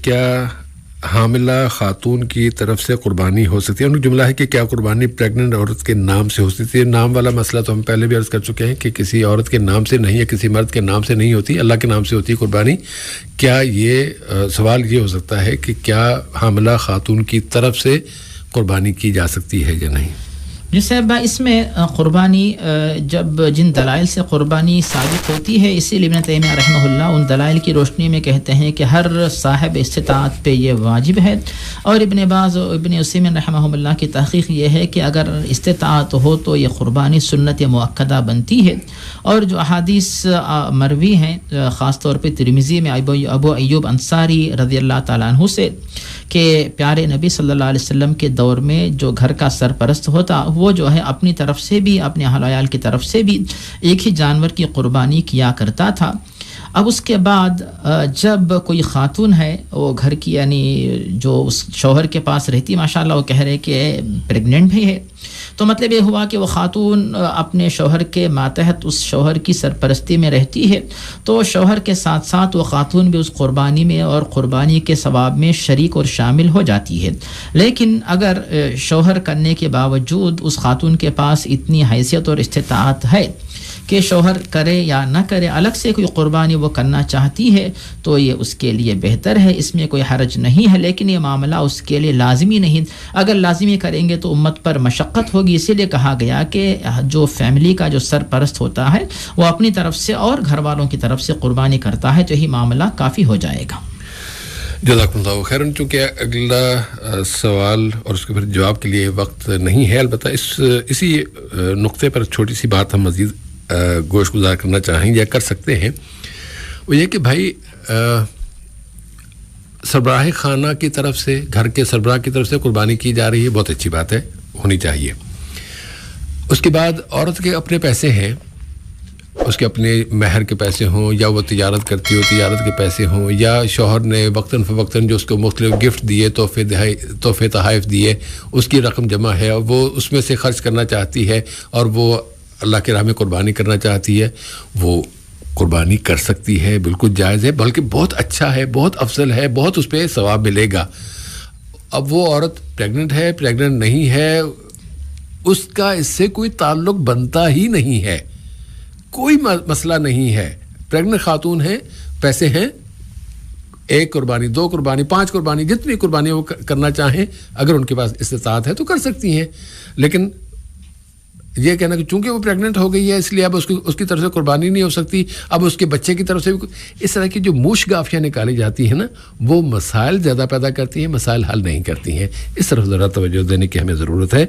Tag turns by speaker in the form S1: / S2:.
S1: کیا حاملہ خاتون کی طرف سے قربانی ہو سکتی ہے؟ ان کا جملہ ہے کہ کیا قربانی پریگننٹ عورت کے نام سے ہو سکتی ہے؟ نام والا مسئلہ تو ہم پہلے بھی عرض کر چکے ہیں کہ کسی عورت کے نام سے نہیں یا کسی مرد کے نام سے نہیں ہوتی، اللہ کے نام سے ہوتی ہے قربانی. کیا یہ سوال یہ ہو سکتا ہے کہ کیا حاملہ خاتون کی طرف سے قربانی کی جا سکتی ہے یا نہیں؟
S2: جی صاحب، اس میں قربانی جب جن دلائل سے قربانی ثابت ہوتی ہے، اسی لیے ابن تیمیہ رحمہ اللہ ان دلائل کی روشنی میں کہتے ہیں کہ ہر صاحب استطاعت پہ یہ واجب ہے. اور ابن باز و ابن عثیمین رحمہ اللہ کی تحقیق یہ ہے کہ اگر استطاعت ہو تو یہ قربانی سنت مؤکدہ بنتی ہے. اور جو احادیث مروی ہیں خاص طور پہ ترمذی میں ابو ایوب انصاری رضی اللہ تعالیٰ عنہ سے کہ پیارے نبی صلی اللہ علیہ وسلم کے دور میں جو گھر کا سرپرست ہوتا وہ جو ہے اپنی طرف سے بھی اپنے اہل عیال کی طرف سے بھی ایک ہی جانور کی قربانی کیا کرتا تھا. اب اس کے بعد جب کوئی خاتون ہے وہ گھر کی یعنی جو اس شوہر کے پاس رہتی، ماشاءاللہ وہ کہہ رہے کہ پریگننٹ بھی ہے، تو مطلب یہ ہوا کہ وہ خاتون اپنے شوہر کے ماتحت اس شوہر کی سرپرستی میں رہتی ہے، تو شوہر کے ساتھ ساتھ وہ خاتون بھی اس قربانی میں اور قربانی کے ثواب میں شریک اور شامل ہو جاتی ہے. لیکن اگر شوہر کرنے کے باوجود اس خاتون کے پاس اتنی حیثیت اور استطاعت ہے کہ شوہر کرے یا نہ کرے الگ سے کوئی قربانی وہ کرنا چاہتی ہے تو یہ اس کے لیے بہتر ہے، اس میں کوئی حرج نہیں ہے. لیکن یہ معاملہ اس کے لیے لازمی نہیں، اگر لازمی کریں گے تو امت پر مشقت ہوگی. اسی لیے کہا گیا کہ جو فیملی کا جو سرپرست ہوتا ہے وہ اپنی طرف سے اور گھر والوں کی طرف سے قربانی کرتا ہے تو یہی معاملہ کافی ہو جائے گا.
S1: جزاکم اللہ خیر. چونکہ اگلا سوال اور اس کے پھر جواب کے لیے وقت نہیں ہے، البتہ اسی نقطے پر چھوٹی سی بات ہم مزید گوش گزار کرنا چاہیں یا کر سکتے ہیں. وہ یہ کہ بھائی سربراہ خانہ کی طرف سے، گھر کے سربراہ کی طرف سے قربانی کی جا رہی ہے، بہت اچھی بات ہے، ہونی چاہیے. اس کے بعد عورت کے اپنے پیسے ہیں، اس کے اپنے مہر کے پیسے ہوں یا وہ تجارت کرتی ہو تجارت کے پیسے ہوں یا شوہر نے وقتاً فوقتاً جو اس کو مختلف گفٹ دیے، تحفے تحائف دیے، اس کی رقم جمع ہے اور وہ اس میں سے خرچ کرنا چاہتی ہے اور وہ اللہ کی راہ میں قربانی کرنا چاہتی ہے، وہ قربانی کر سکتی ہے، بالکل جائز ہے، بلکہ بہت اچھا ہے، بہت افضل ہے، بہت اس پہ ثواب ملے گا. اب وہ عورت پریگننٹ ہے، پریگننٹ نہیں ہے، اس کا اس سے کوئی تعلق بنتا ہی نہیں ہے، کوئی مسئلہ نہیں ہے. پریگننٹ خاتون ہیں، پیسے ہیں، 1 قربانی 2 قربانی 5 قربانی جتنی قربانی وہ کرنا چاہیں اگر ان کے پاس استطاعت ہے تو کر سکتی ہیں. لیکن یہ کہنا کہ چونکہ وہ پریگننٹ ہو گئی ہے اس لیے اب اس کی طرف سے قربانی نہیں ہو سکتی، اب اس کے بچے کی طرف سے بھی، اس طرح کی جو موش گافیاں نکالی جاتی ہیں نا وہ مسائل زیادہ پیدا کرتی ہیں، مسائل حل نہیں کرتی ہیں. اس طرف ذرا توجہ دینے کی ہمیں ضرورت ہے.